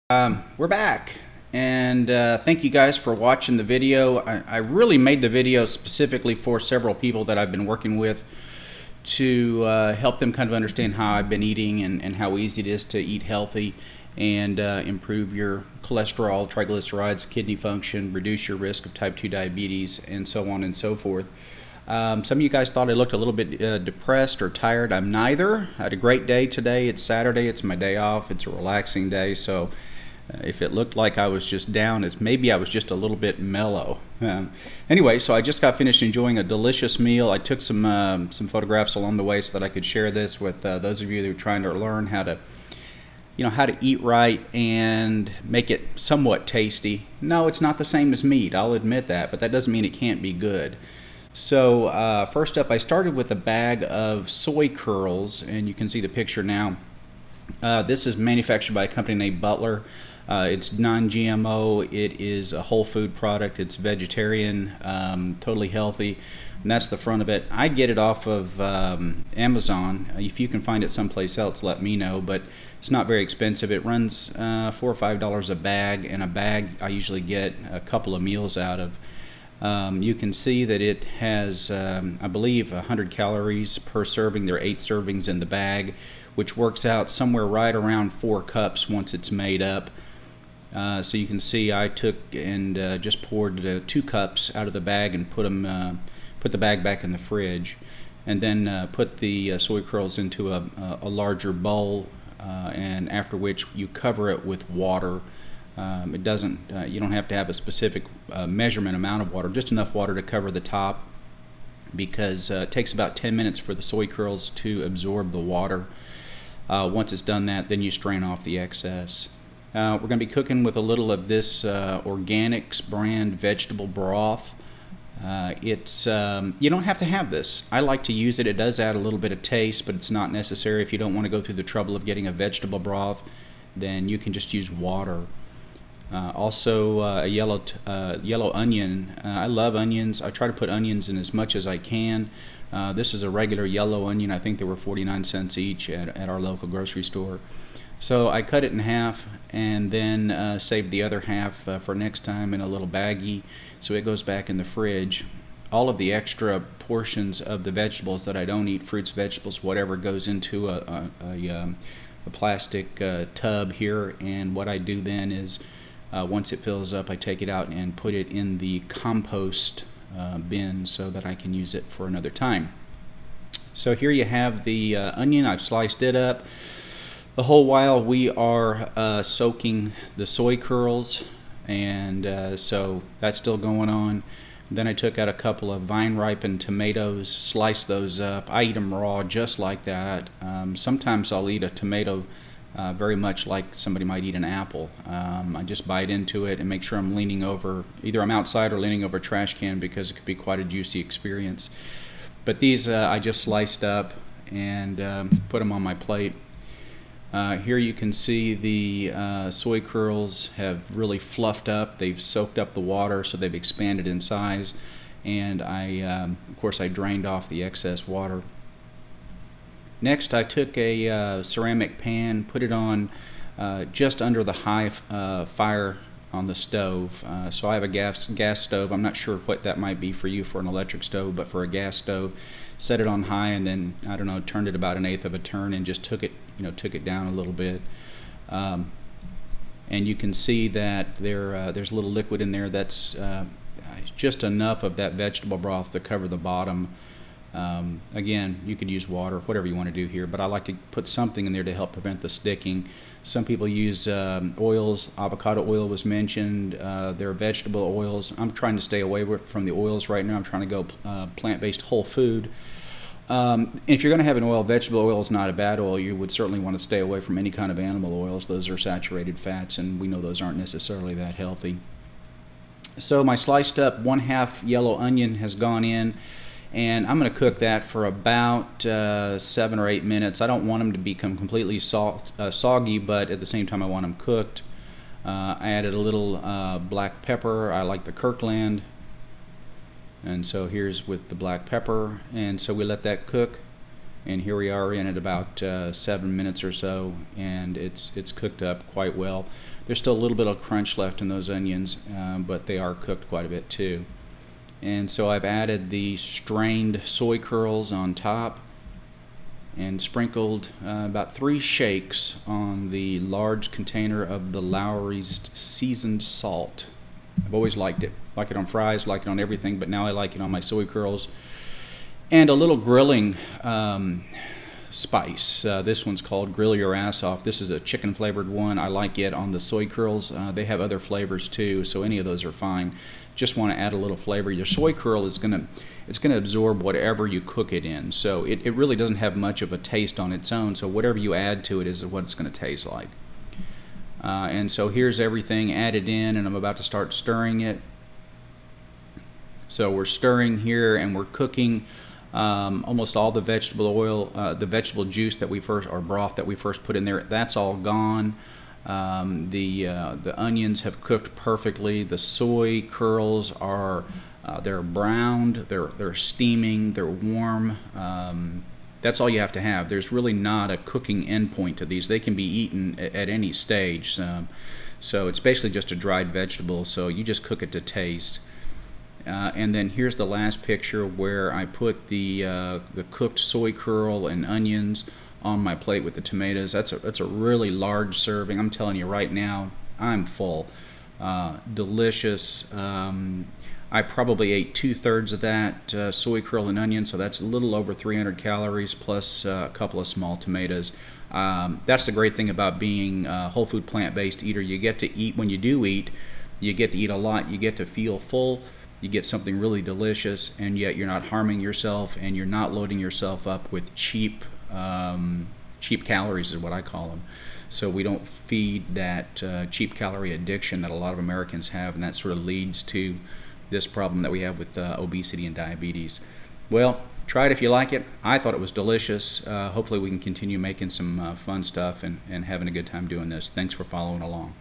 We're back, and thank you guys for watching the video. I really made the video specifically for several people that I've been working with to help them kind of understand how I've been eating and how easy it is to eat healthy and improve your cholesterol, triglycerides, kidney function, reduce your risk of type 2 diabetes, and so on and so forth. Some of you guys thought I looked a little bit depressed or tired. I'm neither. I had a great day today. It's Saturday. It's my day off. It's a relaxing day, so if it looked like I was just down, it's maybe I was just a little bit mellow. Anyway, so I just got finished enjoying a delicious meal. I took some photographs along the way so that I could share this with those of you that are trying to learn how to, how to eat right and make it somewhat tasty. No, it's not the same as meat. I'll admit that, but that doesn't mean it can't be good. So first up, I started with a bag of soy curls, and you can see the picture now. This is manufactured by a company named Butler. It's non-GMO. It is a whole food product. It's vegetarian, totally healthy, and that's the front of it. I get it off of Amazon. If you can find it someplace else, let me know, but it's not very expensive. It runs $4 or $5 a bag, and a bag I usually get a couple of meals out of. You can see that it has, I believe, 100 calories per serving. There are 8 servings in the bag, which works out somewhere right around 4 cups once it's made up. So you can see I took and just poured 2 cups out of the bag and put the bag back in the fridge, and then put the soy curls into a larger bowl, and after which you cover it with water. It doesn't. You don't have to have a specific measurement amount of water, just enough water to cover the top, because it takes about 10 minutes for the soy curls to absorb the water. Once it's done that, then you strain off the excess. We're going to be cooking with a little of this Organics brand vegetable broth. You don't have to have this. I like to use it. It does add a little bit of taste, but it's not necessary. If you don't want to go through the trouble of getting a vegetable broth, then you can just use water. Also a yellow onion. I love onions. I try to put onions in as much as I can. This is a regular yellow onion. I think they were 49 cents each at our local grocery store. So I cut it in half and then saved the other half for next time in a little baggie, so it goes back in the fridge. All of the extra portions of the vegetables that I don't eat, fruits, vegetables, whatever, goes into a plastic tub here, and what I do then is once it fills up, I take it out and put it in the compost bin so that I can use it for another time. So here you have the onion. I've sliced it up. The whole while we are soaking the soy curls, and so that's still going on. Then I took out a couple of vine-ripened tomatoes, sliced those up. I eat them raw just like that. Sometimes I'll eat a tomato very much like somebody might eat an apple. I just bite into it and make sure I'm leaning over, either I'm outside or leaning over a trash can, because it could be quite a juicy experience. But these I just sliced up and put them on my plate. Here you can see the soy curls have really fluffed up. They've soaked up the water, so they've expanded in size, and of course I drained off the excess water. Next, I took a ceramic pan, put it on just under the high fire on the stove. So I have a gas stove. I'm not sure what that might be for you for an electric stove, but for a gas stove, set it on high, and then, I don't know, turned it about 1/8 of a turn and just took it down a little bit. And you can see that there's a little liquid in there. That's just enough of that vegetable broth to cover the bottom. Again, you could use water, whatever you want to do here, but I like to put something in there to help prevent the sticking. Some people use oils. Avocado oil was mentioned. There are vegetable oils. I'm trying to stay away from the oils right now. I'm trying to go plant-based whole food. If you're going to have an oil, vegetable oil is not a bad oil. You would certainly want to stay away from any kind of animal oils. Those are saturated fats, and we know those aren't necessarily that healthy. So my sliced up 1/2 yellow onion has gone in, and I'm going to cook that for about 7 or 8 minutes. I don't want them to become completely soggy, but at the same time I want them cooked. I added a little black pepper. I like the Kirkland, and so here's with the black pepper, and so we let that cook, and here we are in at about 7 minutes or so, and it's cooked up quite well. There's still a little bit of crunch left in those onions, but they are cooked quite a bit too. And so I've added the strained soy curls on top and sprinkled about 3 shakes on the large container of the Lowry's seasoned salt. I've always liked it. Like it on fries, like it on everything, but now I like it on my soy curls. And a little grilling spice. This one's called Grill Your Ass Off. This is a chicken flavored one. I like it on the soy curls. They have other flavors too, so any of those are fine. Just want to add a little flavor. Your soy curl is gonna absorb whatever you cook it in, so it really doesn't have much of a taste on its own, so whatever you add to it is what it's going to taste like. And so here's everything added in, and I'm about to start stirring it. So we're stirring here, and we're cooking almost all the vegetable oil, the vegetable juice that we first, or broth that we first put in there, that's all gone. The onions have cooked perfectly. The soy curls are they're browned, they're steaming, they're warm. That's all you have to have. There's really not a cooking end point to these. They can be eaten at any stage. So it's basically just a dried vegetable. So you just cook it to taste. And then here's the last picture where I put the cooked soy curl and onions on my plate with the tomatoes. That's a really large serving. I'm telling you right now, I'm full. Delicious. I probably ate 2/3 of that soy curl and onion, so that's a little over 300 calories plus a couple of small tomatoes. That's the great thing about being a whole food plant-based eater. You get to eat, when you do eat, you get to eat a lot. You get to feel full. You get something really delicious, and yet you're not harming yourself, and you're not loading yourself up with cheap calories is what I call them. So we don't feed that cheap calorie addiction that a lot of Americans have, and that sort of leads to this problem that we have with obesity and diabetes. Well, try it if you like it. I thought it was delicious. Hopefully we can continue making some fun stuff and having a good time doing this. Thanks for following along.